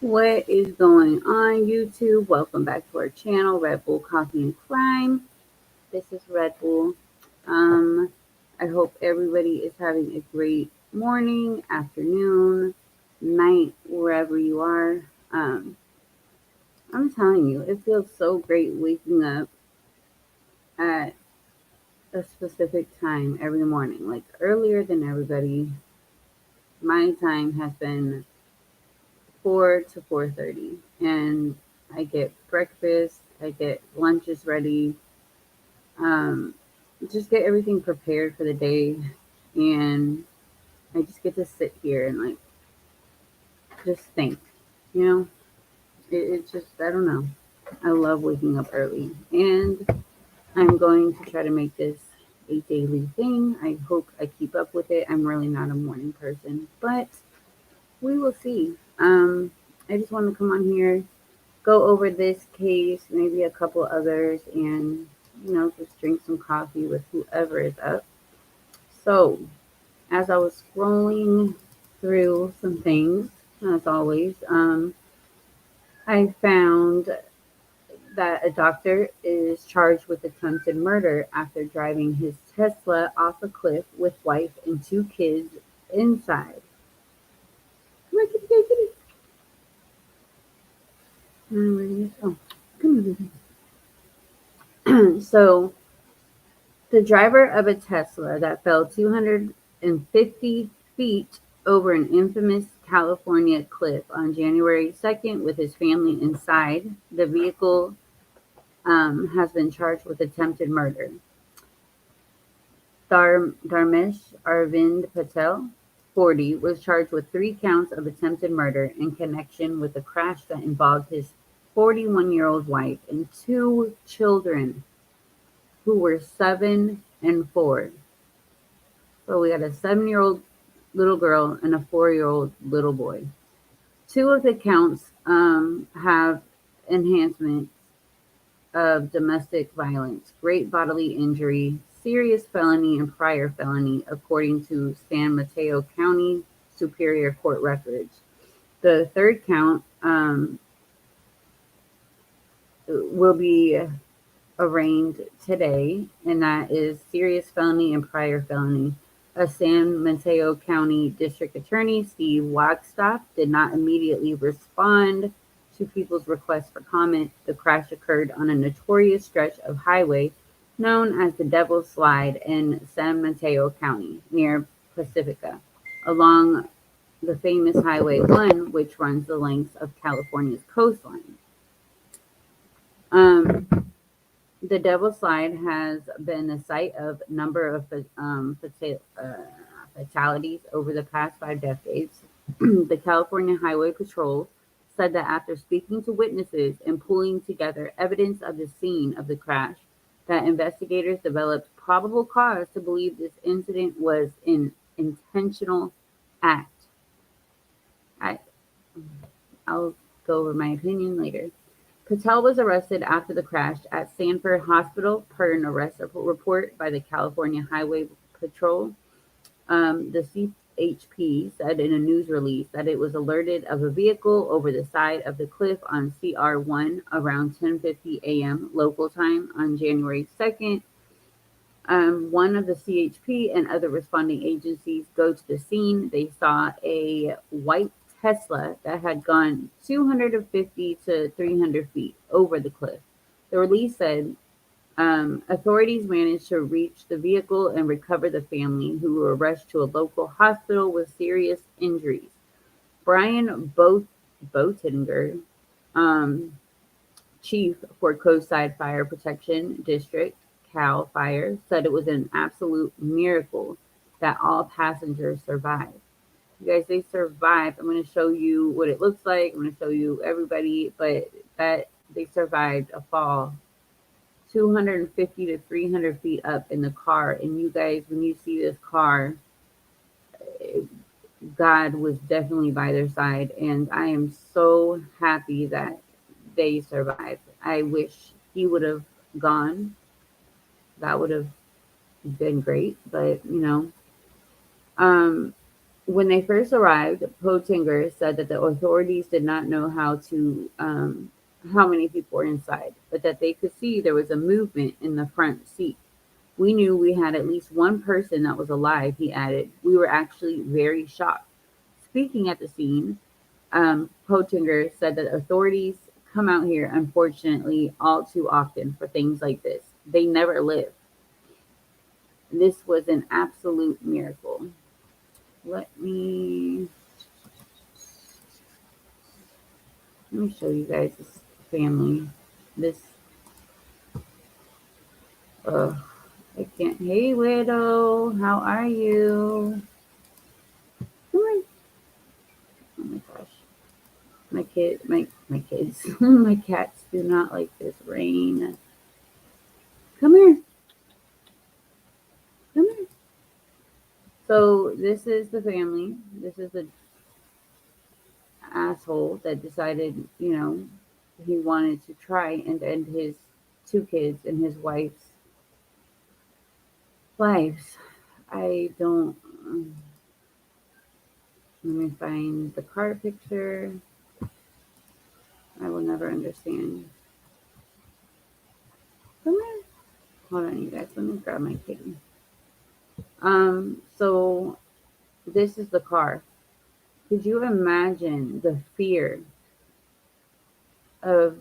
What is going on, YouTube? Welcome back to our channel, Red Bull Coffee and Crime. This is Red Bull. Um, I hope everybody is having a great morning, afternoon, night, wherever you are. I'm telling you, it feels so great waking up at a specific time every morning, like earlier than everybody. My time has been 4 to 4:30, and I get breakfast, I get lunches ready, um, just get everything prepared for the day, and I just get to sit here and like just think, you know. It's just I don't know. I love waking up early, and I'm going to try to make this a daily thing. I hope I keep up with it. I'm really not a morning person, but we will see. I just want to come on here, go over this case, maybe a couple others, and just drink some coffee with whoever is up. So, as I was scrolling through some things, as always, I found that a doctor is charged with attempted murder after driving his Tesla off a cliff with wife and two kids inside. Come on, kitty, kitty, kitty. Where is- Oh, come here. So, the driver of a Tesla that fell 250 feet over an infamous California cliff on January 2nd with his family inside the vehicle has been charged with attempted murder. Dharmesh Arvind Patel, 40, was charged with 3 counts of attempted murder in connection with a crash that involved his 41-year-old wife and two children who were 7 and 4. So we got a 7-year-old little girl and a 4-year-old little boy. Two of the counts have enhancements of domestic violence, great bodily injury, serious felony, and prior felony, according to San Mateo County Superior Court records. The third count will be arraigned today, and that is serious felony and prior felony. A San Mateo County District Attorney, Steve Wagstaff, did not immediately respond to people's requests for comment. The crash occurred on a notorious stretch of highway known as the Devil's Slide in San Mateo County, near Pacifica, along the famous Highway 1, which runs the length of California's coastline. Um, The Devil's Slide has been the site of a number of fatalities over the past 5 decades. The California Highway Patrol said that after speaking to witnesses and pulling together evidence of the scene of the crash, that investigators developed probable cause to believe this incident was an intentional act. I, I'll go over my opinion later. Patel was arrested after the crash at Sanford Hospital per an arrest report by the California Highway Patrol. The CHP said in a news release that it was alerted of a vehicle over the side of the cliff on CR1 around 10:50 a.m. local time on January 2nd. One of the CHP and other responding agencies go to the scene. They saw a white Tesla that had gone 250 to 300 feet over the cliff. The release said authorities managed to reach the vehicle and recover the family, who were rushed to a local hospital with serious injuries. Brian Boetinger, um, chief for Coastside Fire Protection District, CAL FIRE, said it was an absolute miracle that all passengers survived. You guys, they survived. I'm going to show you what it looks like. I'm going to show you everybody, but that they survived a fall 250 to 300 feet up in the car. And you guys, when you see this car, God was definitely by their side. And I am so happy that they survived. I wish he would have gone. That would have been great. But, um, When they first arrived, Potinger said that the authorities did not know how many people were inside, but that they could see there was a movement in the front seat. We knew we had at least one person that was alive, he added. We were actually very shocked. Speaking at the scene, Potinger said that authorities come out here, unfortunately, all too often for things like this. They never live. This was an absolute miracle. Let me show you guys this family. This uh I can't. Hey widow, how are you? Come on. Oh my gosh. My kids, my cats do not like this rain. Come here. Come here. So this is the family. This is the asshole that decided, he wanted to try and end his two kids and his wife's lives. I don't. Let me find the car picture. I will never understand. Come here. Hold on, you guys. Let me grab my kitty. So this is the car. Could you imagine the fear of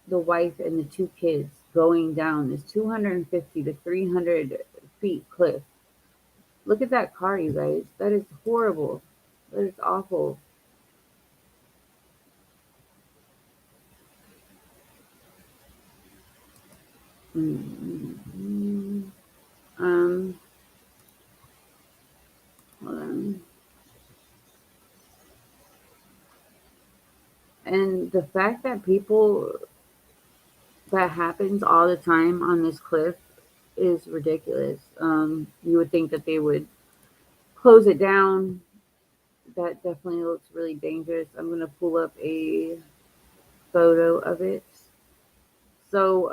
the wife and the two kids going down this 250 to 300 feet cliff? Look at that car, you guys. That is horrible. That is awful. Mm-hmm. Hold on. And the fact that that happens all the time on this cliff is ridiculous. You would think that they would close it down. That definitely looks really dangerous. I'm gonna pull up a photo of it. So,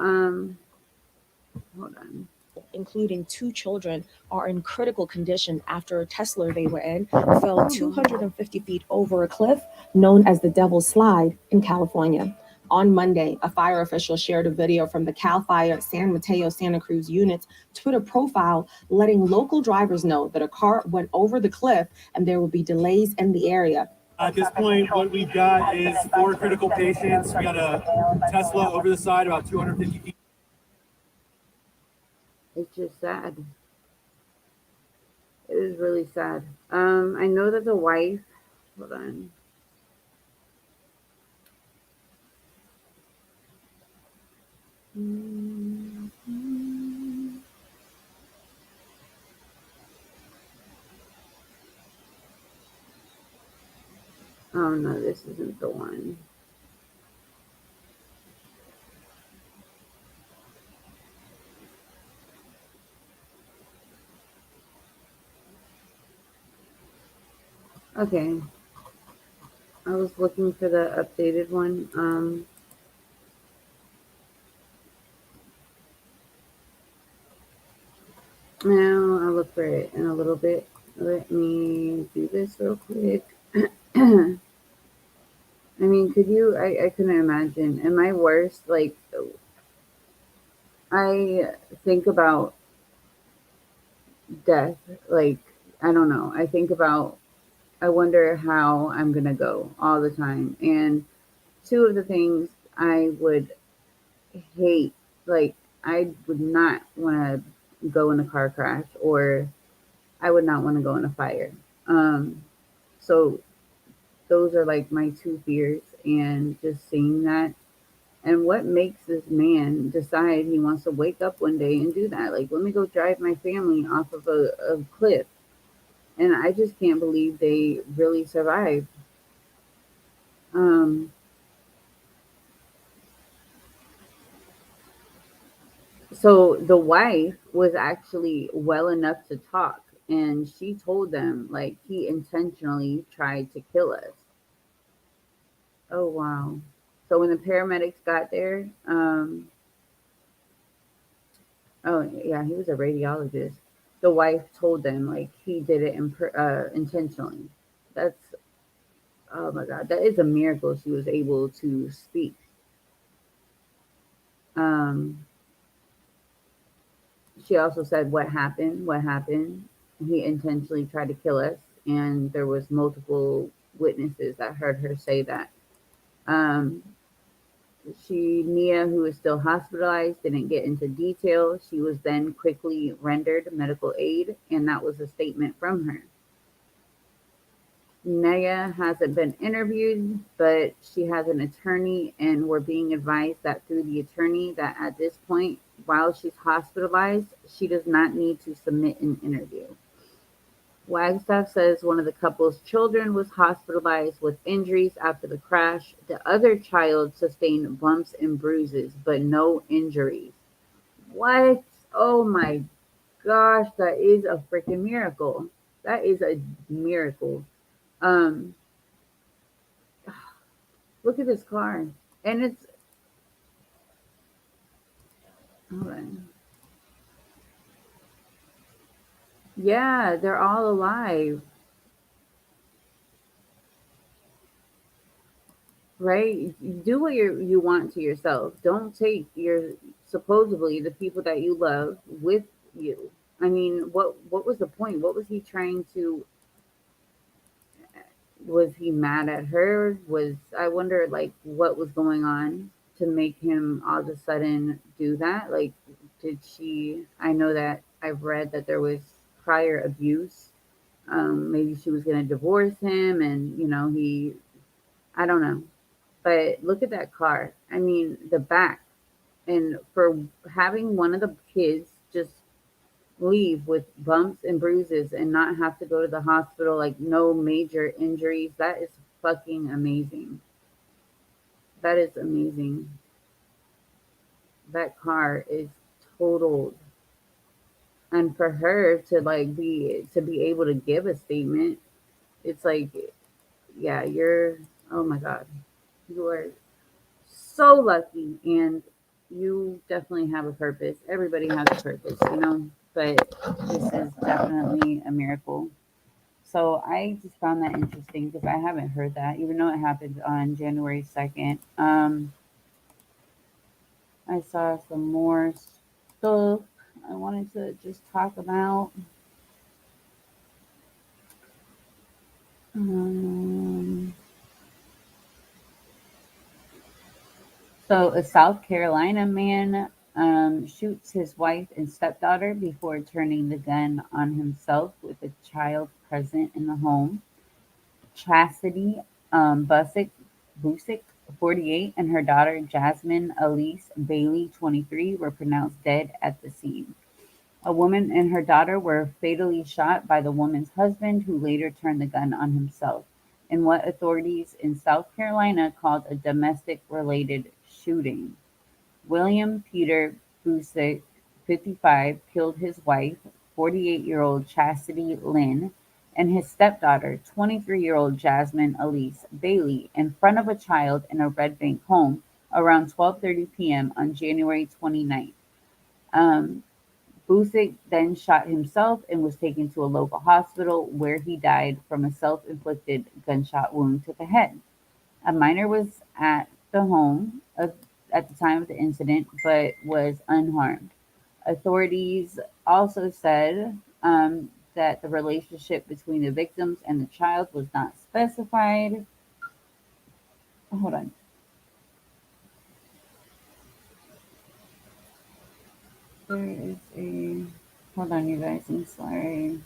hold on. Including 2 children, are in critical condition after a Tesla they were in fell 250 feet over a cliff known as the Devil's Slide in California. On Monday, a fire official shared a video from the CAL FIRE San Mateo Santa Cruz unit's Twitter profile, letting local drivers know that a car went over the cliff and there will be delays in the area. At this point, what we've got is 4 critical patients. We got a Tesla over the side, about 250 feet. It's just sad. It is really sad. I know that the wife. Hold on. Oh no, this isn't the one. Okay. I was looking for the updated one. Now I'll look for it in a little bit. Let me do this real quick. I mean, I couldn't imagine. And my worst, like, I think about death. Like, I don't know. I wonder how I'm going to go all the time. And two of the things I would hate, like, I would not want to go in a car crash, or I would not want to go in a fire. So those are like my two fears, and just seeing that. And what makes this man decide he wants to wake up one day and do that? Like, let me go drive my family off of a cliff. And I just can't believe they really survived. Um, so the wife was actually well enough to talk, and she told them, like, he intentionally tried to kill us. Oh, wow. So when the paramedics got there, oh, yeah, he was a radiologist. the wife told them like he did it intentionally. That's, oh my God, that is a miracle she was able to speak. Um, she also said, "What happened? What happened? He intentionally tried to kill us," and there was multiple witnesses that heard her say that. Um, Nia, who is still hospitalized, didn't get into detail. She was then quickly rendered medical aid, and that was a statement from her. Naya hasn't been interviewed, but she has an attorney, and we're being advised that through the attorney that at this point, while she's hospitalized, she does not need to submit an interview. Wagstaff says one of the couple's children was hospitalized with injuries after the crash. The other child sustained bumps and bruises, but no injuries. What? Oh my gosh, that is a freaking miracle. That is a miracle. Um, Look at this car. And it's, hold on. Yeah, they're all alive, right? Do what you want to yourself. Don't take your, supposedly, the people that you love with you. I mean, what was the point? What was he trying to, was he mad at her? Was, I wonder, like, what was going on to make him all of a sudden do that? Like, did she, I know that I've read that there was prior abuse. Maybe she was going to divorce him, and, I don't know. But look at that car. I mean, the back. And for having one of the kids just leave with bumps and bruises and not have to go to the hospital, like no major injuries, that is fucking amazing. That is amazing. That car is totaled. And for her to like be able to give a statement, it's like, yeah, you're, oh my God, you are so lucky, and you definitely have a purpose. Everybody has a purpose, but this is definitely a miracle. So I just found that interesting because I haven't heard that, even though it happened on January 2nd. I saw some more stuff I wanted to just talk about. Um, So, a South Carolina man shoots his wife and stepdaughter before turning the gun on himself with a child present in the home. Chastity Busick, 48, and her daughter Jasmine Elise Bailey, 23, were pronounced dead at the scene. A woman and her daughter were fatally shot by the woman's husband, who later turned the gun on himself, in what authorities in South Carolina called a domestic related shooting. William Peter Busick, 55, killed his wife, 48-year-old Chastity Lynn, and his stepdaughter, 23-year-old Jasmine Elise Bailey, in front of a child in a Red Bank home around 12:30 p.m. on January 29th. Um, Busick then shot himself and was taken to a local hospital where he died from a self-inflicted gunshot wound to the head. A minor was at the home at the time of the incident but was unharmed. Authorities also said that the relationship between the victims and the child was not specified. Hold on. There is a. Hold on, you guys. I'm sorry.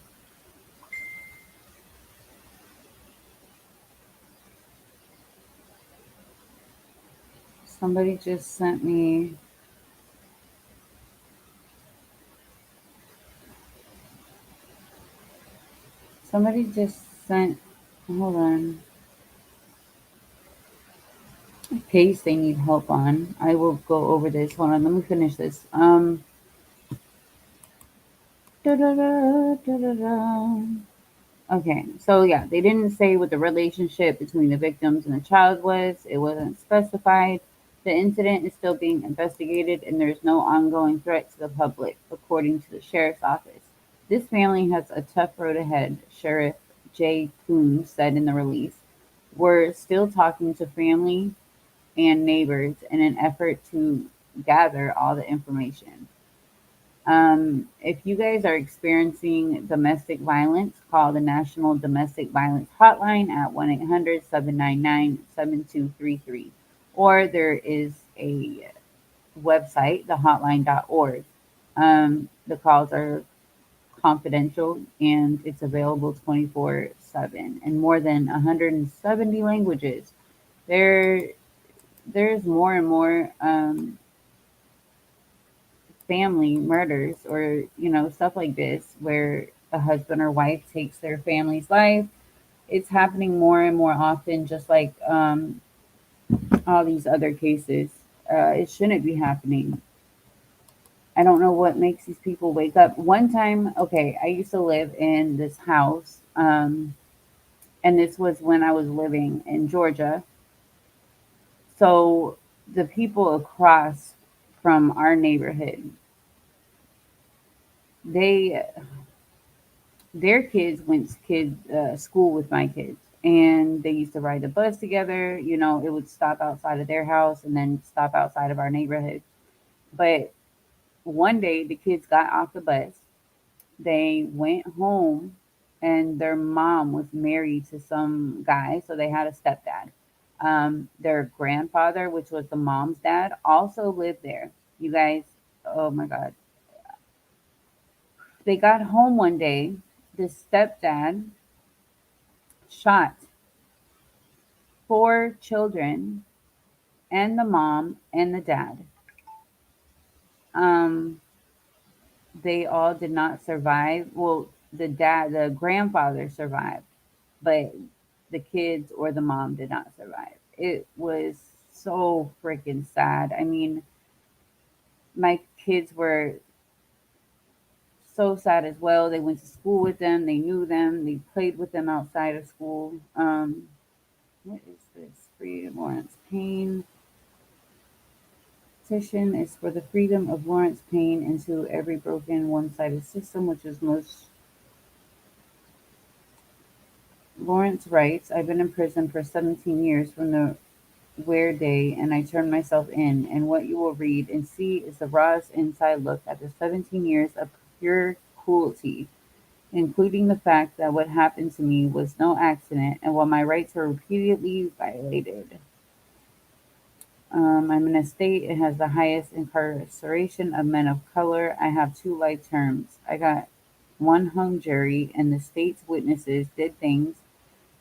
Somebody just sent me. Somebody just sent. Hold on. A case they need help on. I will go over this. Hold on. Let me finish this. Da-da-da, da-da-da. Okay, so yeah, they didn't say what the relationship between the victims and the child was. It wasn't specified. The incident is still being investigated, and there's no ongoing threat to the public, according to the sheriff's office. This family has a tough road ahead, Sheriff Jay Coons said in the release. We're still talking to family and neighbors in an effort to gather all the information. If you guys are experiencing domestic violence, call the National Domestic Violence Hotline at 1-800-799-7233. Or there is a website, thehotline.org. The calls are confidential and it's available 24/7 in more than 170 languages. There, there's more and more family murders or stuff like this where a husband or wife takes their family's life. It's happening more and more often, just like all these other cases. It shouldn't be happening. I don't know what makes these people wake up. One time, okay, I used to live in this house, and this was when I was living in Georgia. So the people across from our neighborhood, they their kids went to school with my kids, and they used to ride the bus together. It would stop outside of their house and then stop outside of our neighborhood. But one day, the kids got off the bus. They went home, and their mom was married to some guy, so they had a stepdad. Their grandfather, which was the mom's dad, also lived there. You guys, oh my God. They got home one day. The stepdad shot four children and the mom and the dad. Um, they all did not survive. Well, the grandfather survived, but the kids or the mom did not survive. It was so freaking sad. I mean, my kids were so sad as well. They went to school with them, they knew them, they played with them outside of school. What is this? Free Lawrence Payne petition is for the freedom of Lawrence Payne into every broken one-sided system, which is most. Lawrence writes, I've been in prison for 17 years from the Ware Day, and I turned myself in. And what you will read and see is the rawest inside look at the 17 years of pure cruelty, including the fact that what happened to me was no accident and while my rights were repeatedly violated. I'm in a state it has the highest incarceration of men of color. I have 2 life terms. I got one hung jury, and the state's witnesses did things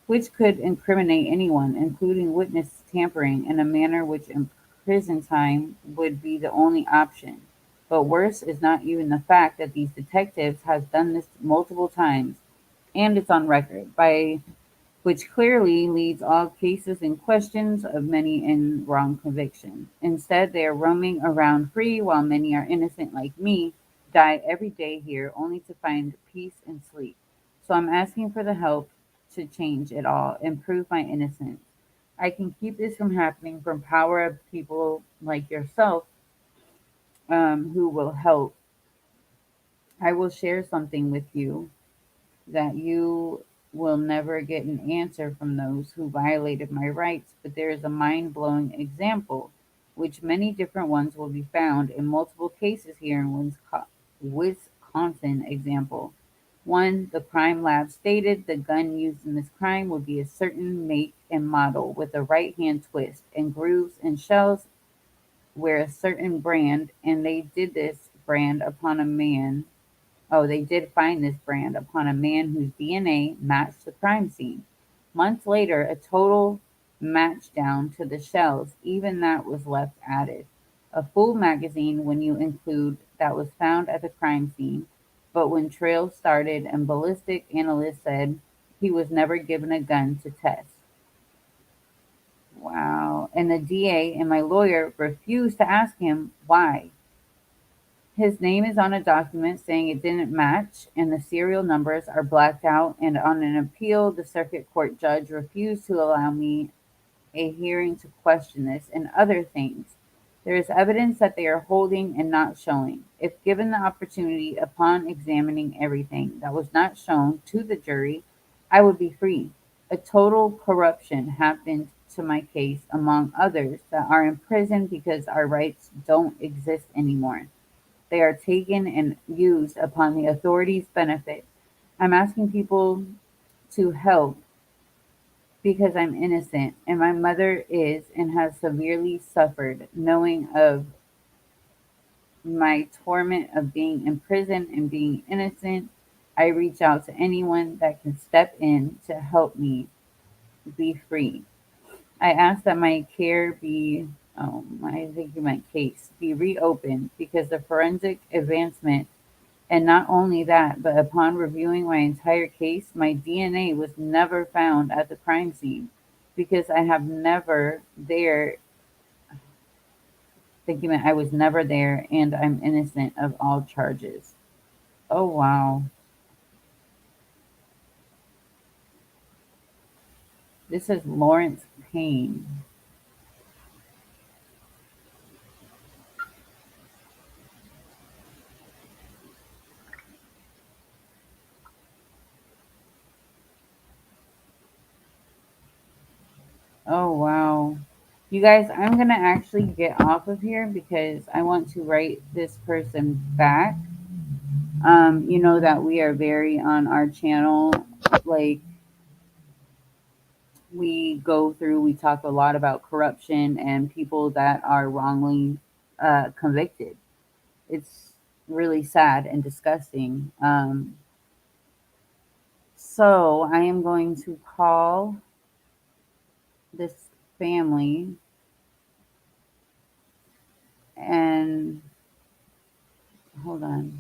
which could incriminate anyone, including witness tampering, in a manner which in prison time would be the only option. But worse is not even the fact that these detectives has done this multiple times, and it's on record, by which clearly leads all cases and questions of many in wrong conviction. Instead, they are roaming around free while many are innocent like me, die every day here only to find peace and sleep. So I'm asking for the help to change it all and prove my innocence. I can keep this from happening from power of people like yourself who will help. I will share something with you that you will never get an answer from those who violated my rights, but there is a mind blowing example, which many different ones will be found in multiple cases here in Wisconsin. Example 1. The crime lab stated the gun used in this crime would be a certain make and model with a right hand twist and grooves and shells were a certain brand, and they did this brand upon a man. Oh, they did find this brand upon a man whose DNA matched the crime scene. Months later, a total match down to the shells, even that was left added. A full magazine when you include that was found at the crime scene, but when trails started and ballistic analysts said he was never given a gun to test. Wow. And the DA and my lawyer refused to ask him why. His name is on a document saying it didn't match, and the serial numbers are blacked out. And on an appeal, the circuit court judge refused to allow me a hearing to question this and other things. There is evidence that they are holding and not showing. If given the opportunity upon examining everything that was not shown to the jury, I would be free. A total corruption happened to my case, among others that are in prison because our rights don't exist anymore. They are taken and used upon the authorities' benefit. I'm asking people to help because I'm innocent and my mother is and has severely suffered knowing of my torment of being in prison and being innocent. I reach out to anyone that can step in to help me be free. I ask that my care be, I think you meant case, be reopened because the forensic advancement, and not only that, but upon reviewing my entire case, my DNA was never found at the crime scene because I have never there, thinking that I was never there and I'm innocent of all charges. Oh, wow. This is Lawrence Payne. Oh, wow. You guys, I'm going to actually get off of here because I want to write this person back. You know that we are very on our channel, like we talk a lot about corruption and people that are wrongly convicted. It's really sad and disgusting. So I am going to call this family and hold on.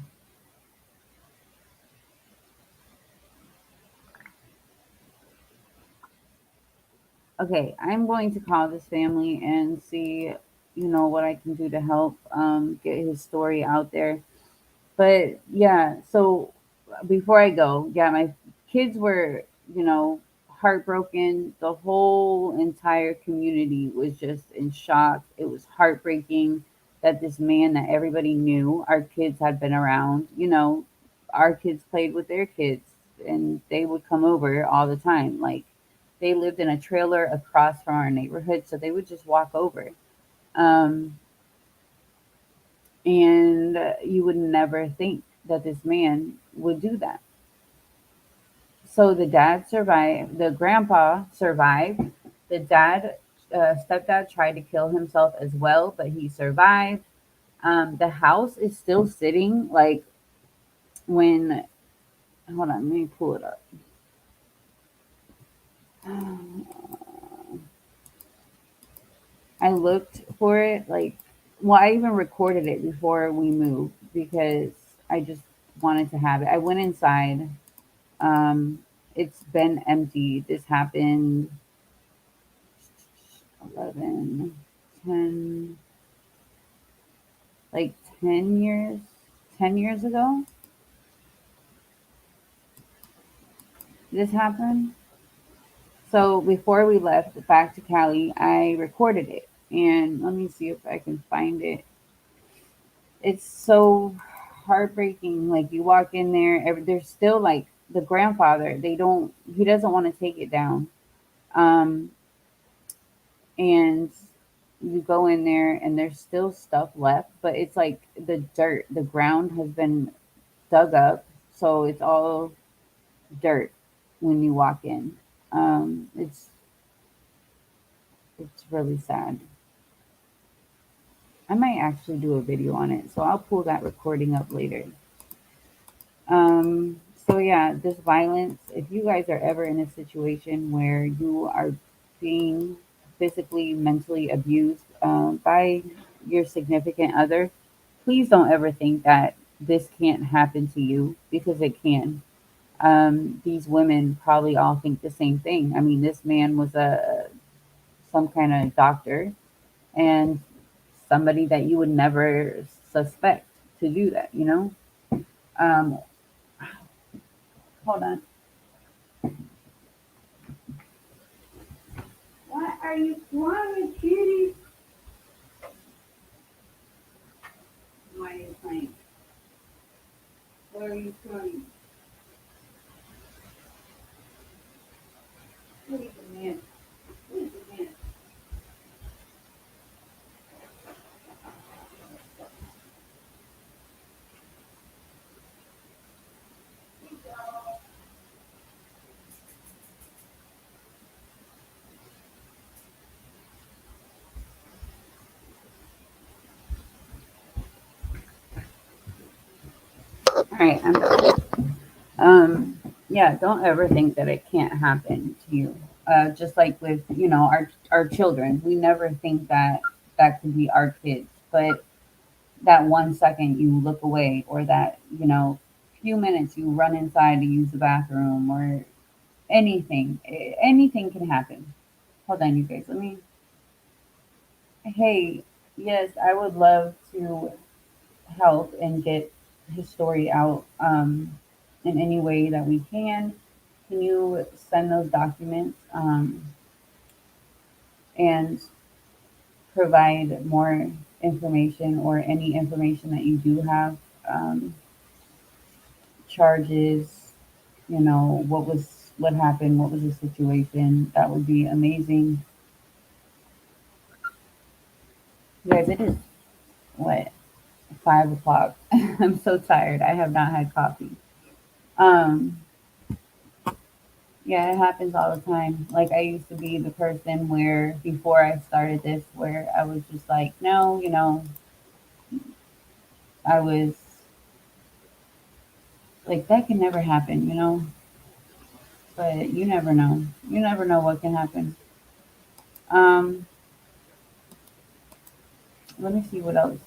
Okay, I'm going to call this family and see, what I can do to help get his story out there. But yeah, so before I go, yeah, my kids were, heartbroken. The whole entire community was just in shock. It was heartbreaking that this man that everybody knew, our kids had been around, our kids played with their kids and they would come over all the time. Like they lived in a trailer across from our neighborhood, so they would just walk over. Um, and you would never think that this man would do that. So the dad survived, the grandpa survived. The stepdad tried to kill himself as well, but he survived. The house is still sitting. Like when, hold on, let me pull it up. I looked for it, like, well, I even recorded it before we moved because I just wanted to have it. I went inside. Um, it's been empty. This happened 11, 10, like 10 years ago. This happened. So before we left back to Cali, I recorded it. And let me see if I can find it. It's so heartbreaking. Like you walk in there, there's still like the grandfather. He doesn't want to take it down. Um, and you go in there and there's still stuff left, but it's like the ground has been dug up, so it's all dirt when you walk in. It's really sad. I might actually do a video on it, so I'll pull that recording up later. So yeah, this violence, if you guys are ever in a situation where you are being physically, mentally abused by your significant other, please don't ever think that this can't happen to you because it can. These women probably all think the same thing. I mean, this man was some kind of doctor and somebody that you would never suspect to do that. Um, hold on. What are you doing, cutie? right, I'm back. Yeah, don't ever think that it can't happen to you. Just like with, our children, we never think that that could be our kids, but that 1 second you look away, or that, few minutes you run inside to use the bathroom, or anything can happen. Hold on, you guys. Hey, yes, I would love to help and get his story out in any way that we can. Can you send those documents and provide more information, or any information that you do have? Um, Charges, what happened, what was the situation? That would be amazing. You guys, it is what, 5 o'clock. I'm so tired. I have not had coffee. Um, Yeah, it happens all the time. Like, I used to be the person where, before I started this, where I was just like, no, I was like, that can never happen. But you never know. You never know what can happen. Um, Let me see what else.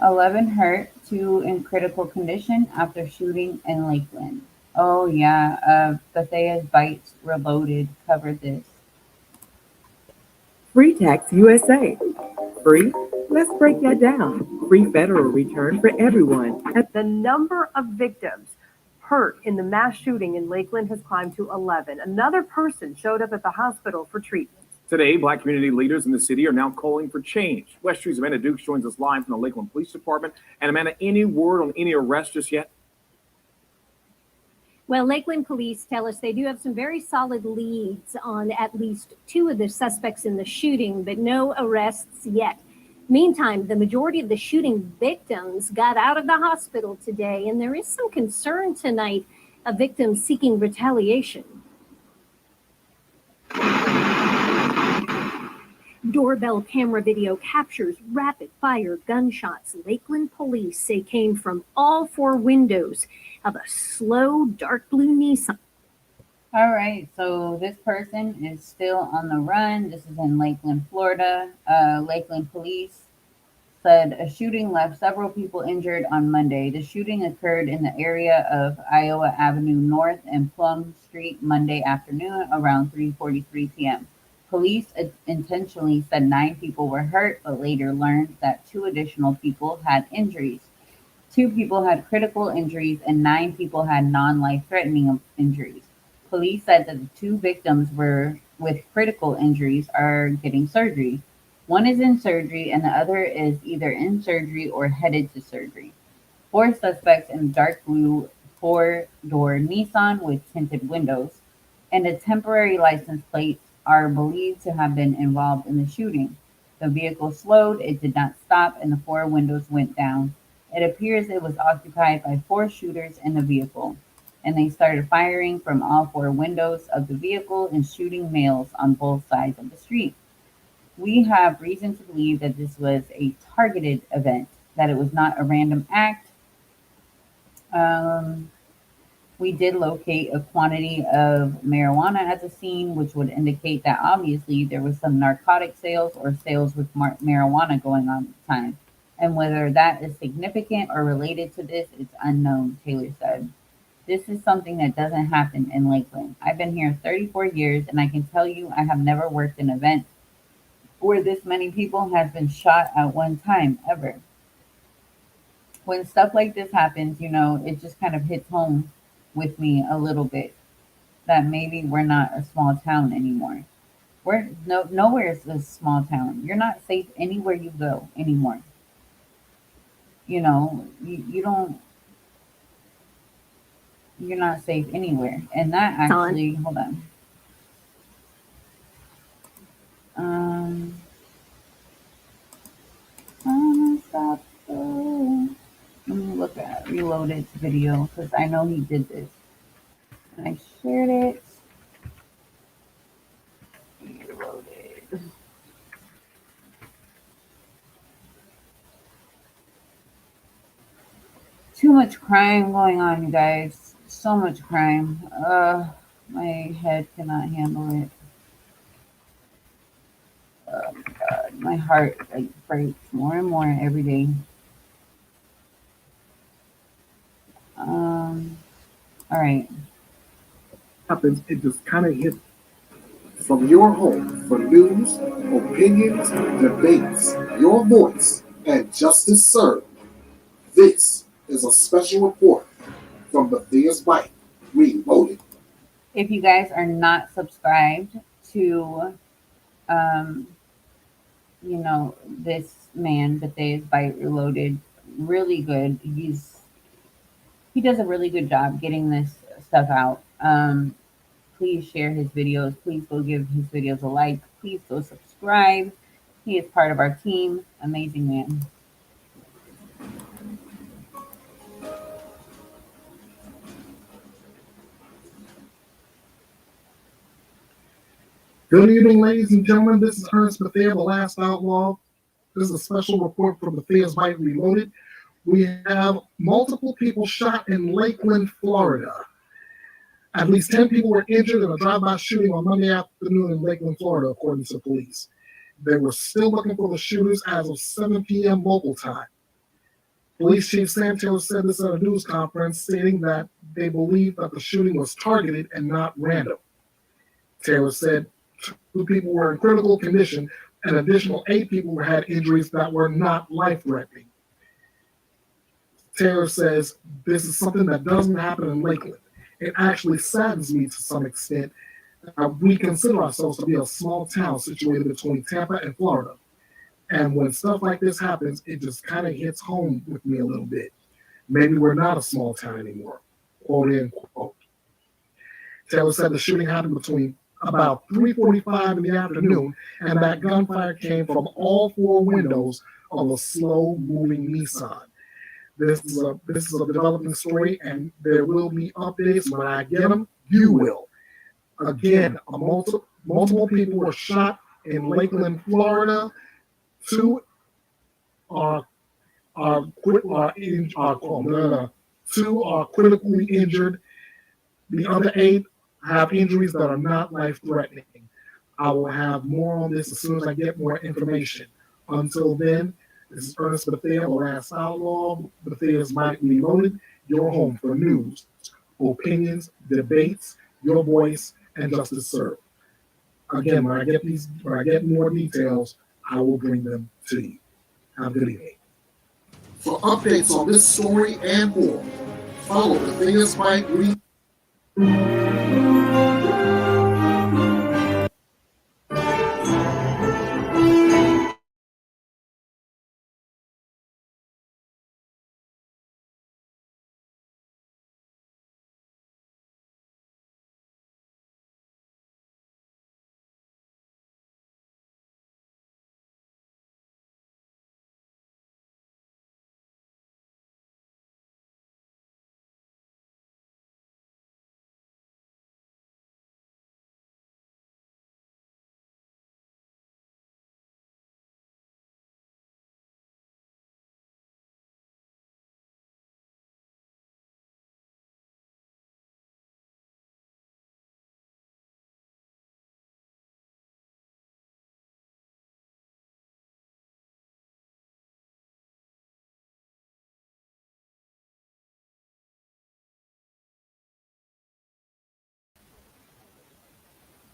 11 hurt, 2 in critical condition after shooting in Lakeland. Oh yeah, Bethea's Bites Reloaded covered this. Free Tax USA. Free? Let's break that down. Free federal return for everyone. The number of victims hurt in the mass shooting in Lakeland has climbed to 11. Another person showed up at the hospital for treatment. Today, Black community leaders in the city are now calling for change. West Street's Amanda Dukes joins us live from the Lakeland Police Department. And Amanda, any word on any arrests just yet? Well, Lakeland police tell us they do have some very solid leads on at least 2 of the suspects in the shooting, but no arrests yet. Meantime, the majority of the shooting victims got out of the hospital today, and there is some concern tonight of victims seeking retaliation. Doorbell camera video captures rapid-fire gunshots Lakeland police say came from all 4 windows of a slow, dark blue Nissan. All right, so this person is still on the run. This is in Lakeland, Florida. Lakeland police said a shooting left several people injured on Monday. The shooting occurred in the area of Iowa Avenue North and Plum Street Monday afternoon around 3:43 p.m. Police intentionally said 9 people were hurt, but later learned that 2 additional people had injuries. 2 people had critical injuries and 9 people had non-life-threatening injuries. Police said that the 2 victims with critical injuries are getting surgery. One is in surgery and the other is either in surgery or headed to surgery. 4 suspects in a dark blue 4-door Nissan with tinted windows and a temporary license plate are believed to have been involved in the shooting. The vehicle slowed, it did not stop, and the 4 windows went down. It appears it was occupied by 4 shooters in the vehicle, and they started firing from all 4 windows of the vehicle and shooting males on both sides of the street. We have reason to believe that this was a targeted event, that it was not a random act. We did locate a quantity of marijuana at the scene, which would indicate that obviously there was some narcotic sales or sales with marijuana going on at the time. And whether that is significant or related to this, it's unknown, Taylor said. This is something that doesn't happen in Lakeland. I've been here 34 years, and I can tell you I have never worked an event where this many people have been shot at one time, ever. When stuff like this happens, it just kind of hits home with me a little bit that maybe we're not a small town anymore. Nowhere is a small town. You're not safe anywhere you go anymore. You don't, you're not safe anywhere. And that actually, hold on. Stop. Let me look at Reloaded's video because I know he did this. And I shared it. Too much crime going on, you guys. So much crime. My head cannot handle it. Oh my god, my heart like breaks more and more every day. All right. Happens, it just kind of hits. From your home for news, opinions, debates, your voice, and justice served. This is a special report from Matthias Bite Reloaded. If you guys are not subscribed to, this man, Matthias Bite Reloaded, really good. He does a really good job getting this stuff out. Please share his videos. Please go give his videos a like. Please go subscribe. He is part of our team. Amazing man. Good evening, ladies and gentlemen. This is Ernest Bethea, the last outlaw. This is a special report from Matthias Bite Reloaded. We have multiple people shot in Lakeland, Florida. At least 10 people were injured in a drive-by shooting on Monday afternoon in Lakeland, Florida, according to police. They were still looking for the shooters as of 7 p.m. local time. Police Chief Sam Taylor said this at a news conference, stating that they believe that the shooting was targeted and not random. Taylor said 2 people were in critical condition, and additional 8 people had injuries that were not life-threatening. Taylor says this is something that doesn't happen in Lakeland. It actually saddens me to some extent. We consider ourselves to be a small town situated between Tampa and Florida. And when stuff like this happens, it just kind of hits home with me a little bit. Maybe we're not a small town anymore, quote unquote. Taylor said the shooting happened between about 3:45 in the afternoon, and that gunfire came from all 4 windows of a slow-moving Nissan. This is a developing story, and there will be updates when I get them. You will. Again, multiple people were shot in Lakeland, Florida. 2 are critically injured. The other 8 have injuries that are not life-threatening. I will have more on this as soon as I get more information. Until then, this is Ernest Bethea, the last outlaw. Bethea's Bite Reloaded, your home for news, opinions, debates, your voice, and justice served. Again, when I get more details, I will bring them to you. Have a good evening. For updates on this story and more, follow Bethea's Bite Reloaded.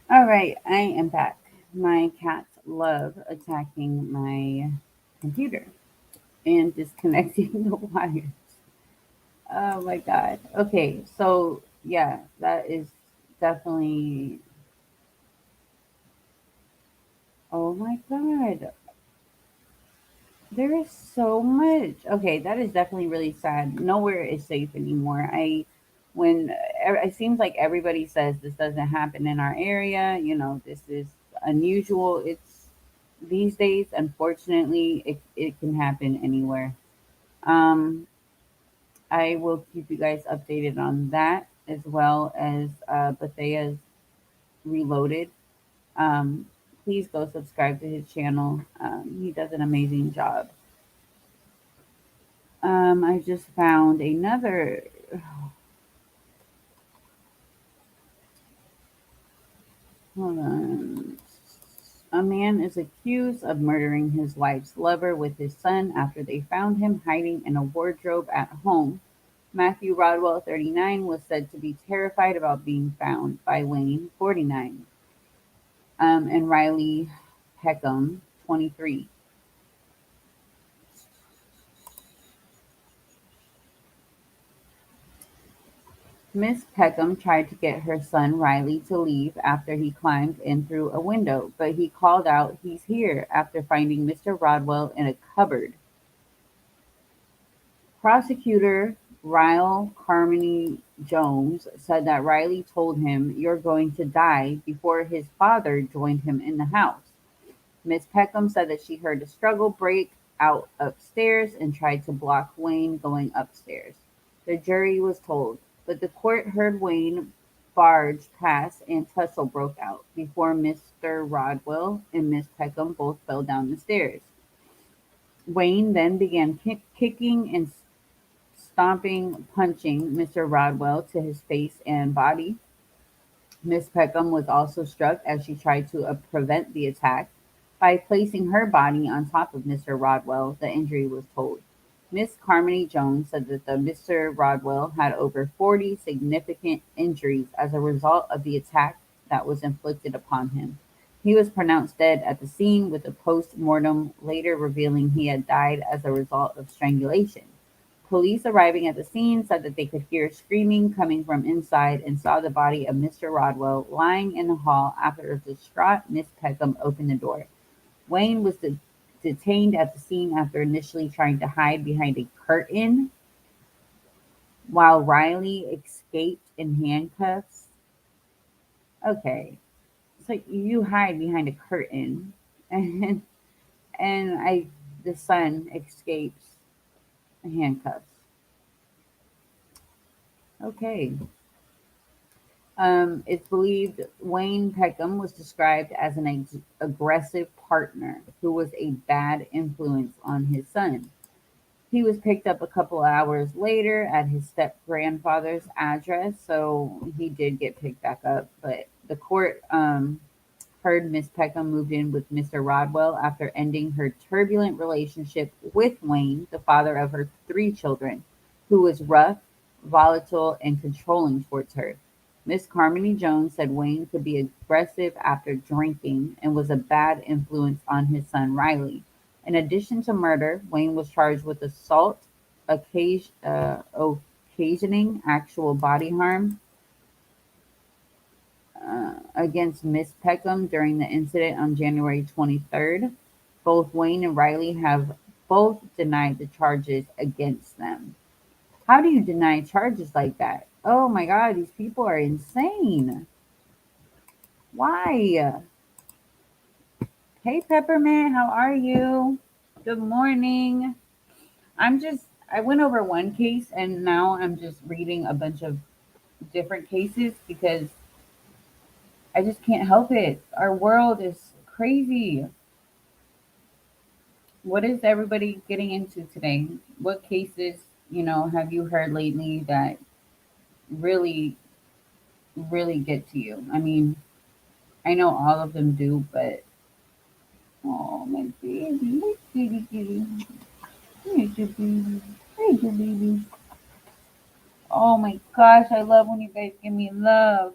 All right, I am back. My cats love attacking my computer and disconnecting the wires. Oh my god. Okay, so yeah, that is definitely. Oh my god. There is so much. Okay, that is definitely really sad. Nowhere is safe anymore. It seems like everybody says this doesn't happen in our area, this is unusual. It's these days, unfortunately, it can happen anywhere. Um, I will keep you guys updated on that as well as Bethea's Reloaded. Um, please go subscribe to his channel. He does an amazing job. I just found another. Hold on. A man is accused of murdering his wife's lover with his son after they found him hiding in a wardrobe at home. Matthew Rodwell, 39, was said to be terrified about being found by Wayne, 49, and Riley Peckham, 23. Miss Peckham tried to get her son Riley to leave after he climbed in through a window, but he called out, "He's here," after finding Mr. Rodwell in a cupboard. Prosecutor Ryle Carmody Jones said that Riley told him, "You're going to die," before his father joined him in the house. Miss Peckham said that she heard a struggle break out upstairs and tried to block Wayne going upstairs. The jury was told, but the court heard Wayne barge past and tussle broke out before Mr. Rodwell and Miss Peckham both fell down the stairs. Wayne then began kicking and stomping, punching Mr. Rodwell to his face and body. Miss Peckham was also struck as she tried to prevent the attack by placing her body on top of Mr. Rodwell, the injury was told. Miss Carmody Jones said that the Mr. Rodwell had over 40 significant injuries as a result of the attack that was inflicted upon him. He was pronounced dead at the scene, with a post-mortem later revealing he had died as a result of strangulation. Police arriving at the scene said that they could hear screaming coming from inside and saw the body of Mr. Rodwell lying in the hall after a distraught Miss Peckham opened the door. Wayne was detained at the scene after initially trying to hide behind a curtain, while Riley escaped in handcuffs. Okay, so you hide behind a curtain, and the son escapes in handcuffs. Okay. It's believed Wayne Peckham was described as an aggressive partner who was a bad influence on his son. He was picked up a couple hours later at his step grandfather's address, so he did get picked back up. But the court heard Miss Peckham moved in with Mr. Rodwell after ending her turbulent relationship with Wayne, the father of her three children, who was rough, volatile, and controlling towards her. Miss Carmody Jones said Wayne could be aggressive after drinking and was a bad influence on his son Riley. In addition to murder, Wayne was charged with assault, occasioning actual body harm, against Miss Peckham during the incident on January 23rd. Both Wayne and Riley have both denied the charges against them. How do you deny charges like that? Oh my God, these people are insane. Why? Hey, Peppermint, how are you? Good morning. I went over one case and now I'm just reading a bunch of different cases because I just can't help it. Our world is crazy. What is everybody getting into today? What cases, have you heard lately that really, really get to you? I mean, I know all of them do, but oh my baby, kitty kitty, here's your baby, here's your baby. Oh my gosh, I love when you guys give me love.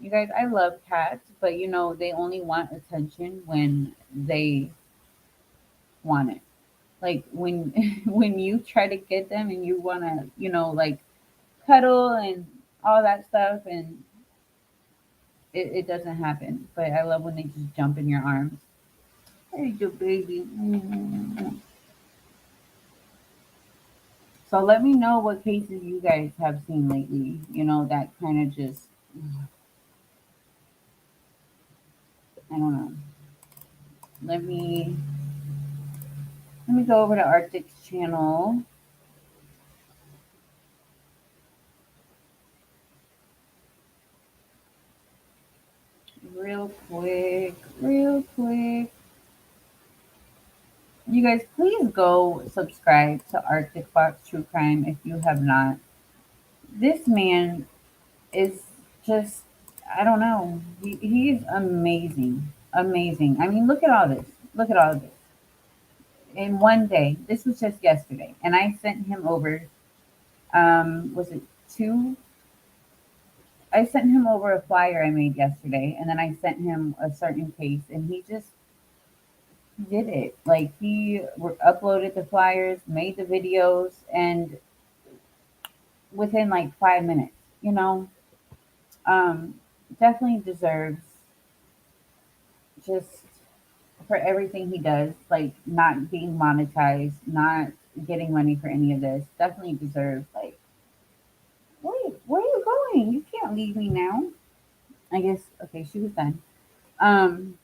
You guys, I love cats, but they only want attention when they want it. Like when when you try to get them and you want to, like cuddle and all that stuff, and it doesn't happen. But I love when they just jump in your arms. Hey, your baby. So let me know what cases you guys have seen lately. That kind of just, I don't know. Let me go over to Arctic's channel. Real quick. You guys, please go subscribe to Arctic Fox True Crime if you have not. This man is just, I don't know. He's amazing. Amazing. I mean, look at all this. Look at all of this. In one day, this was just yesterday, and I sent him over, was it two? I sent him over a flyer I made yesterday, and then I sent him a certain case, and he just did it. Like uploaded the flyers, made the videos, and within like 5 minutes, you know, definitely deserves just for everything he does, like not being monetized, not getting money for any of this. Definitely deserves like, wait, where are you going? You can't leave me now. I guess okay, she was done. Um,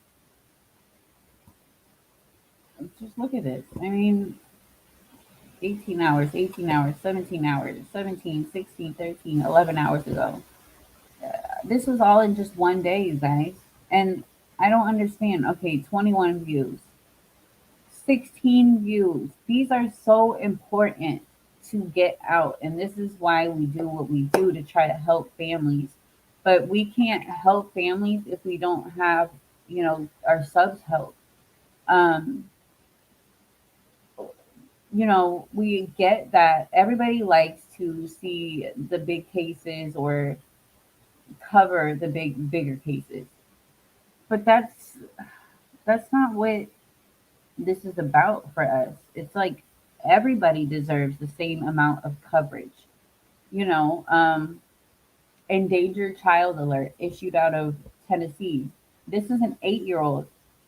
just look at this. I mean, 18 hours, 18 hours, 17 hours, 17, 16, 13, 11 hours ago. This was all in just one day, you guys. And I don't understand. Okay, 21 views, 16 views. These are so important to get out. And this is why we do what we do to try to help families. But we can't help families if we don't have, you know, our subs help. Um, you know, we get that everybody likes to see the big cases or cover the bigger cases. But that's not what this is about for us. It's like everybody deserves the same amount of coverage. You know, endangered child alert issued out of Tennessee. This is an 8-year-old,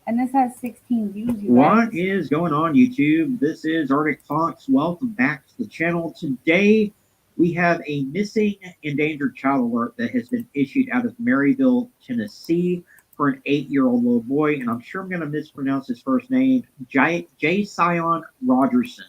and this has 16 views. You What guys. is going on, YouTube? This is Arctic Fox. Welcome back to the channel. Today, we have a missing endangered child alert that has been issued out of Maryville, Tennessee, for an 8-year-old little boy, and I'm sure I'm going to mispronounce his first name, Jay Sion Rogerson.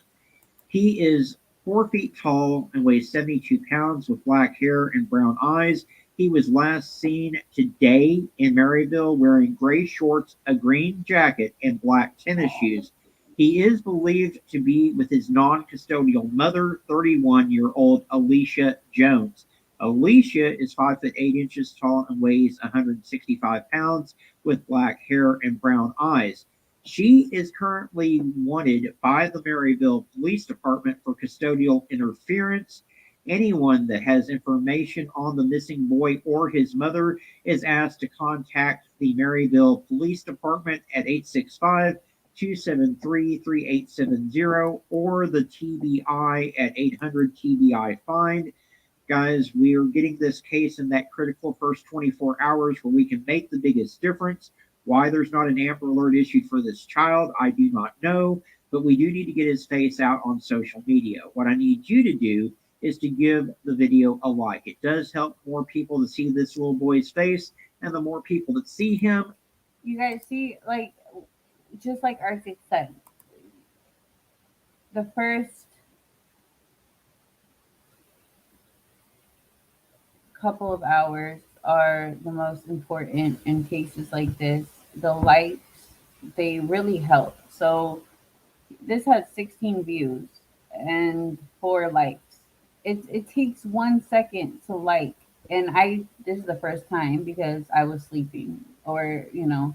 He is 4 feet tall and weighs 72 pounds with black hair and brown eyes. He was last seen today in Maryville wearing gray shorts, a green jacket, and black tennis shoes. He is believed to be with his non-custodial mother, 31-year-old Alicia Jones. Alicia is 5 foot 8 inches tall and weighs 165 pounds with black hair and brown eyes. She is currently wanted by the Maryville Police Department for custodial interference. Anyone that has information on the missing boy or his mother is asked to contact the Maryville Police Department at 865 273 3870 or the TBI at 800 TBI Find. Guys, we are getting this case in that critical first 24 hours where we can make the biggest difference. Why there's not an Amber Alert issued for this child, I do not know, but we do need to get his face out on social media. What I need you to do is to give the video a like. It does help more people to see this little boy's face, and the more people that see him. You guys see, like, just like Arctic said, the first couple of hours are the most important in cases like this. The likes, they really help. So this has 16 views and 4 likes. It takes 1 second to like, and this is the first time because I was sleeping or, you know,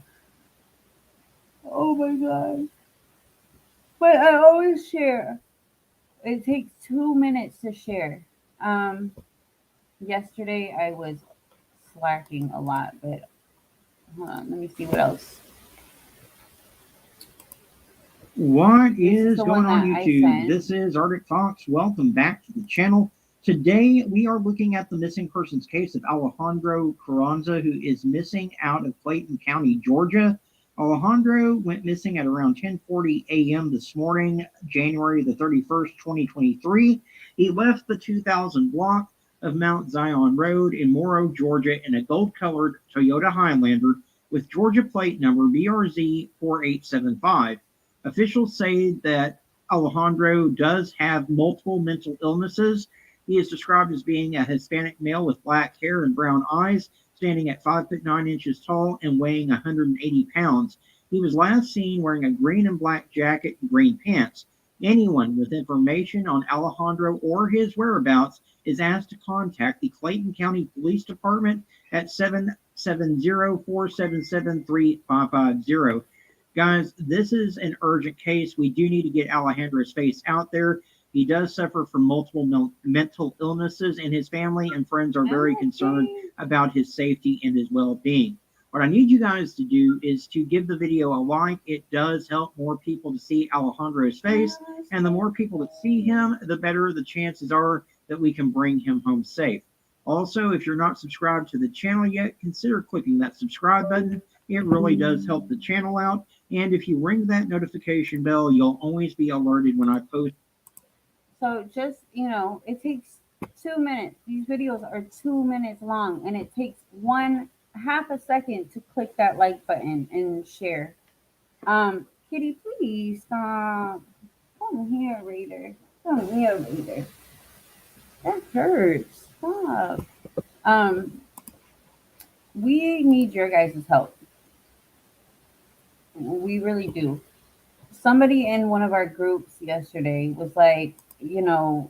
oh my God. But I always share. It takes 2 minutes to share. Yesterday I was slacking a lot, but hold on, let me see what else. What is the going one on, that I YouTube? sent. This is Arctic Fox. Welcome back to the channel. Today, we are looking at the missing persons case of Alejandro Carranza, who is missing out of Clayton County, Georgia. Alejandro went missing at around 10:40 a.m. this morning, January the 31st, 2023. He left the 2000 block of Mount Zion Road in Morrow, Georgia, in a gold-colored Toyota Highlander with Georgia plate number BRZ 4875. Officials say that Alejandro does have multiple mental illnesses. He is described as being a Hispanic male with black hair and brown eyes, standing at 5 foot 9 inches tall and weighing 180 pounds. He was last seen wearing a green and black jacket and green pants. Anyone with information on Alejandro or his whereabouts is asked to contact the Clayton County Police Department at 770-477-3550. Guys, this is an urgent case. We do need to get Alejandro's face out there. He does suffer from multiple mental illnesses, and his family and friends are very concerned about his safety and his well-being. What I need you guys to do is to give the video a like. It does help more people to see Alejandro's face, and the more people that see him, the better the chances are that we can bring him home safe. Also, if you're not subscribed to the channel yet, consider clicking that subscribe button. It really does help the channel out. And if you ring that notification bell, you'll always be alerted when I post. So just, it takes 2 minutes. These videos are 2 minutes long, and it takes half a second to click that like button and share. Kitty, please stop. Come here, Raider. Come here, Raider. That hurts. Stop. We need your guys' help. We really do. Somebody in one of our groups yesterday was like, I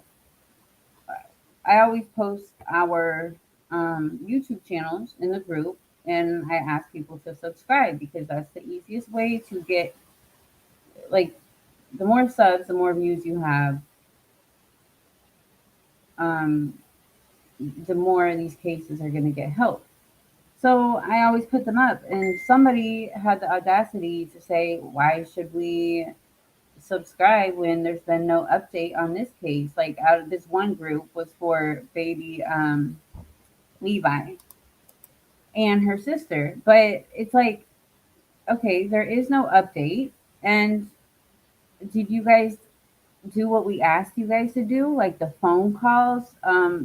always post our YouTube channels in the group, and I ask people to subscribe because that's the easiest way to get, the more subs, the more views you have, the more these cases are going to get help. So I always put them up, and somebody had the audacity to say, why should we subscribe when there's been no update on this case? Like, out of this one group was for baby Levi and her sister. But it's like, okay, there is no update. And did you guys do what we asked you guys to do? Like the phone calls?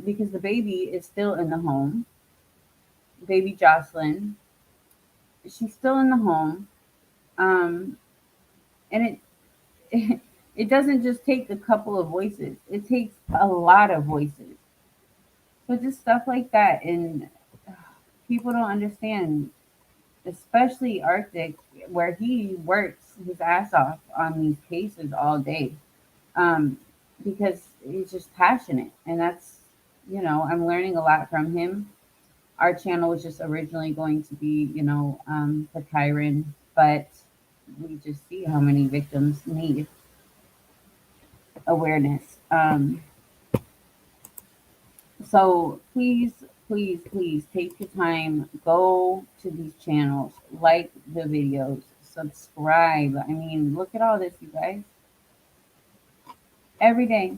Because the baby is still in the home. Baby Jocelyn. She's still in the home. And it doesn't just take a couple of voices. It takes a lot of voices. So just stuff like that. And people don't understand, especially Arctic, where he works his ass off on these cases all day, because he's just passionate. And that's, I'm learning a lot from him. Our channel was just originally going to be, the Kyron, but we just see how many victims need awareness. So please take your time, go to these channels, like the videos, subscribe. I mean, look at all this, you guys. Every day.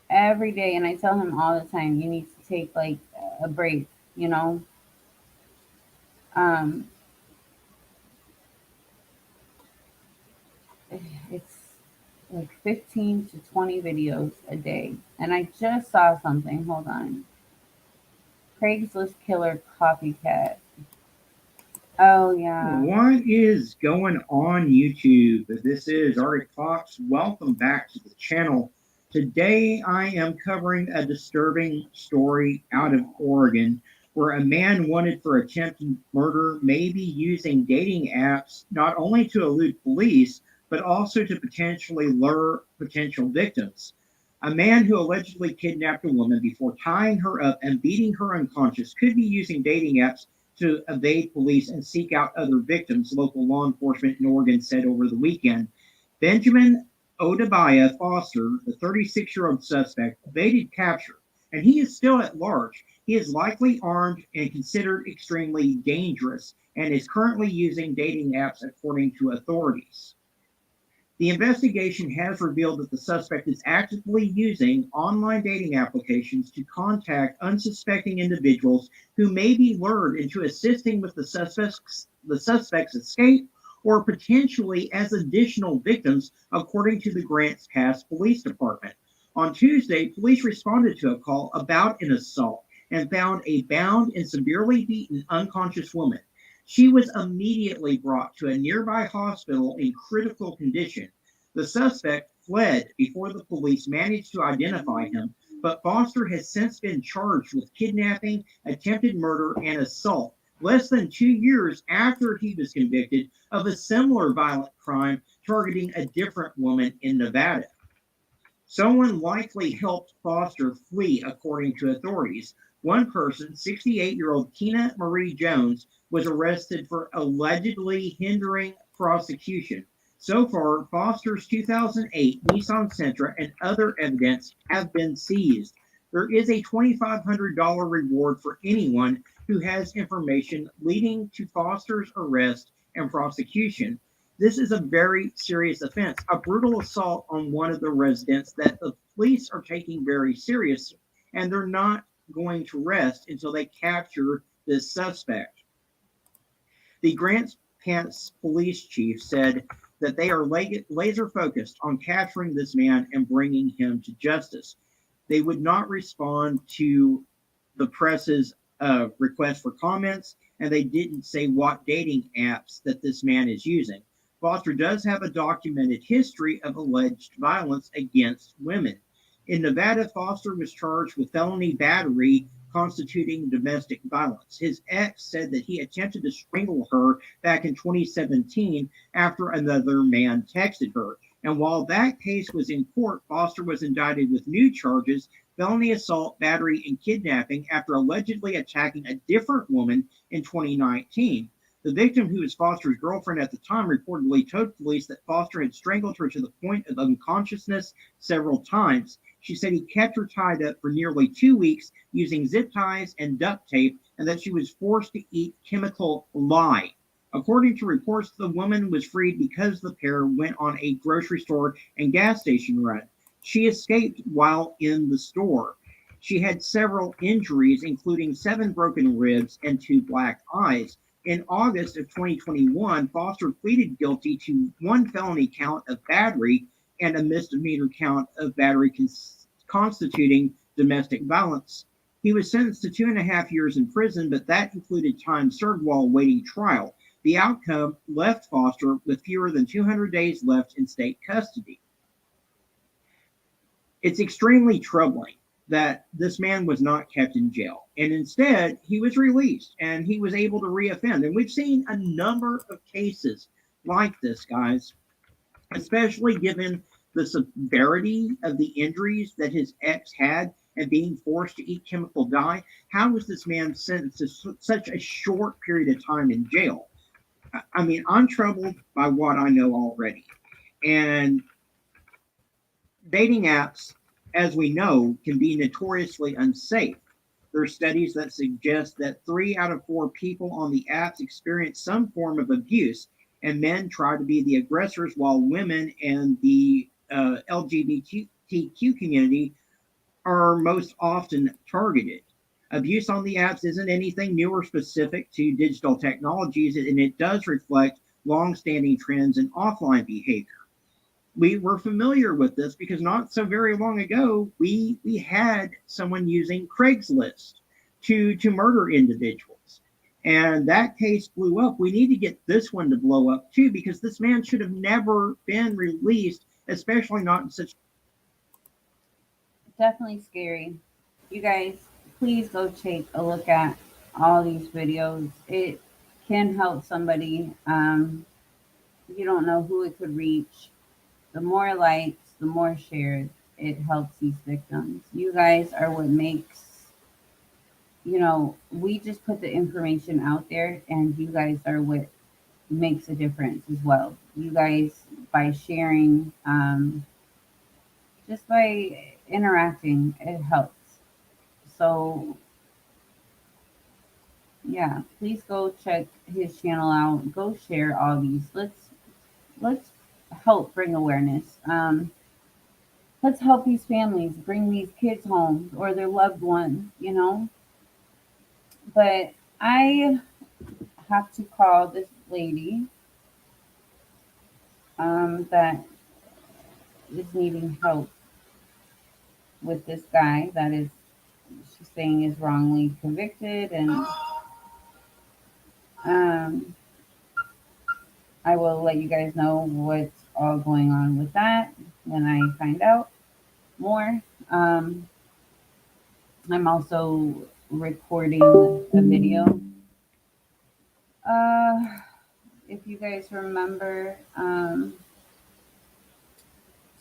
And I tell him all the time, you need to take like a break, it's like 15 to 20 videos a day. And I just saw something. Hold on. Craigslist killer copycat. Oh, yeah. What is going on, YouTube? This is Arctic Fox. Welcome back to the channel. Today, I am covering a disturbing story out of Oregon where a man wanted for attempted murder may be using dating apps not only to elude police, but also to potentially lure potential victims. A man who allegedly kidnapped a woman before tying her up and beating her unconscious could be using dating apps to evade police and seek out other victims, local law enforcement in Oregon said over the weekend. Benjamin Odabaya Foster, the 36-year-old suspect, evaded capture, and he is still at large. He is likely armed and considered extremely dangerous and is currently using dating apps, according to authorities. The investigation has revealed that the suspect is actively using online dating applications to contact unsuspecting individuals who may be lured into assisting with the suspect's escape or potentially as additional victims, according to the Grants Pass Police Department. On Tuesday, police responded to a call about an assault and found a bound and severely beaten unconscious woman. She was immediately brought to a nearby hospital in critical condition. The suspect fled before the police managed to identify him, but Foster has since been charged with kidnapping, attempted murder, and assault, less than 2 years after he was convicted of a similar violent crime targeting a different woman in Nevada. Someone likely helped Foster flee, according to authorities. One person, 68-year-old Tina Marie Jones, was arrested for allegedly hindering prosecution. So far, Foster's 2008 Nissan Sentra and other evidence have been seized. There is a $2,500 reward for anyone who has information leading to Foster's arrest and prosecution. This is a very serious offense, a brutal assault on one of the residents that the police are taking very serious, and they're not going to rest until they capture this suspect. The Grants Pass police chief said that they are laser focused on capturing this man and bringing him to justice. They would not respond to the press's request for comments, and they didn't say what dating apps that this man is using. Foster does have a documented history of alleged violence against women. In Nevada, Foster was charged with felony battery constituting domestic violence. His ex said that he attempted to strangle her back in 2017 after another man texted her. And while that case was in court, Foster was indicted with new charges: felony assault, battery, and kidnapping after allegedly attacking a different woman in 2019. The victim, who was Foster's girlfriend at the time, reportedly told police that Foster had strangled her to the point of unconsciousness several times. She said he kept her tied up for nearly 2 weeks using zip ties and duct tape, and that she was forced to eat chemical lye. According to reports, the woman was freed because the pair went on a grocery store and gas station run. She escaped while in the store. She had several injuries, including 7 broken ribs and 2 black eyes. In August of 2021, Foster pleaded guilty to 1 felony count of battery and a misdemeanor count of battery constituting domestic violence. He was sentenced to 2.5 years in prison, but that included time served while awaiting trial. The outcome left Foster with fewer than 200 days left in state custody. It's extremely troubling that this man was not kept in jail, and instead he was released and he was able to reoffend. And we've seen a number of cases like this, guys, especially given the severity of the injuries that his ex had and being forced to eat chemical dye. How was this man sentenced to such a short period of time in jail? I mean, I'm troubled by what I know already. And dating apps, as we know, can be notoriously unsafe. There are studies that suggest that 3 out of 4 people on the apps experience some form of abuse, and men try to be the aggressors while women and the LGBTQ community are most often targeted. Abuse on the apps isn't anything new or specific to digital technologies, and it does reflect long-standing trends in offline behavior. We were familiar with this because not so very long ago, we had someone using Craigslist to murder individuals. And that case blew up. We need to get this one to blow up too, because this man should have never been released, especially not in such. Definitely scary. You guys, please go take a look at all these videos. It can help somebody. You don't know who it could reach. The more likes, the more shares, it helps these victims. You guys are what makes, we just put the information out there, and you guys are what makes a difference as well. You guys, by sharing, just by interacting, it helps. So, yeah, please go check his channel out. Go share all these. Let's help bring awareness. Let's help these families bring these kids home or their loved ones, But I have to call this lady that is needing help with this guy that is, she's saying, is wrongly convicted, and I will let you guys know what's all going on with that when I find out more. I'm also recording a video If you guys remember,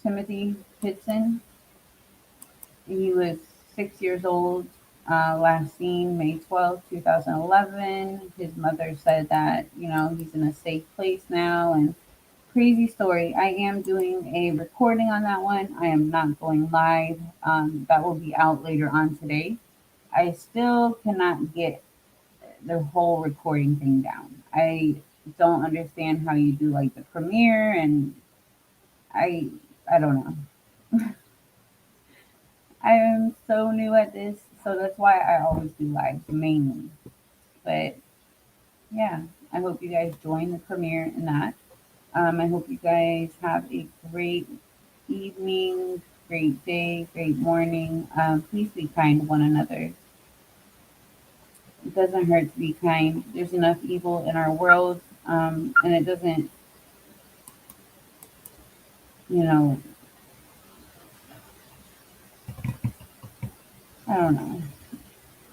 Timothy Pitson, he was 6 years old, last seen May 12th, 2011. His mother said that, he's in a safe place now, and crazy story. I am doing a recording on that one. I am not going live. That will be out later on today. I still cannot get the whole recording thing down. I don't understand how you do like the premiere, and I don't know. I am so new at this, so that's why I always do lives mainly. But yeah, I hope you guys join the premiere in that. I hope you guys have a great evening, great day, great morning. Please be kind to one another. It doesn't hurt to be kind. There's enough evil in our world, and it doesn't, I don't know.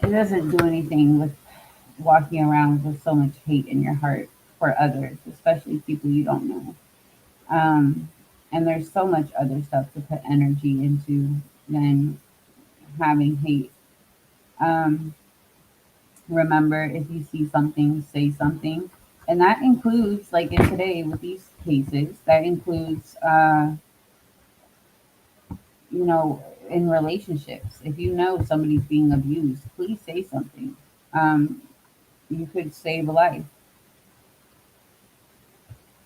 It doesn't do anything with walking around with so much hate in your heart for others, especially people you don't know. And there's so much other stuff to put energy into than having hate. Remember, if you see something, say something. And that includes, like in today with these cases, that includes, in relationships. If you know somebody's being abused, please say something. You could save a life.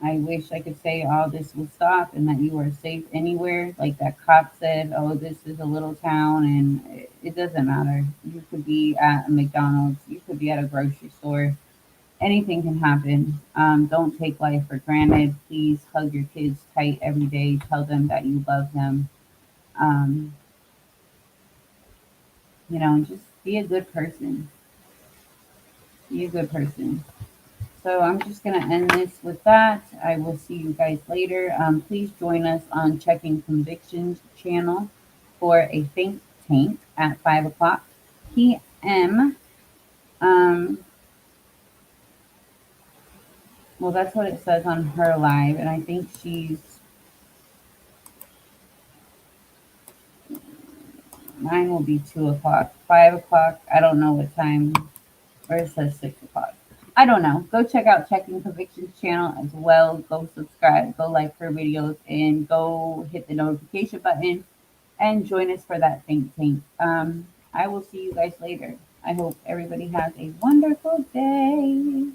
I wish I could say all this would stop and that you are safe anywhere. Like that cop said, oh, this is a little town and it doesn't matter. You could be at a McDonald's, you could be at a grocery store. Anything can happen. Don't take life for granted. Please hug your kids tight every day. Tell them that you love them. Just be a good person. Be a good person. So I'm just going to end this with that. I will see you guys later. Please join us on Checking Convictions channel for a think tank at 5 o'clock p.m. Well, that's what it says on her live, and I think mine will be 2 o'clock, 5 o'clock. I don't know what time, or it says 6 o'clock. I don't know. Go check out Checking Convictions channel as well. Go subscribe, go like her videos, and go hit the notification button and join us for that think tank. I will see you guys later. I hope everybody has a wonderful day.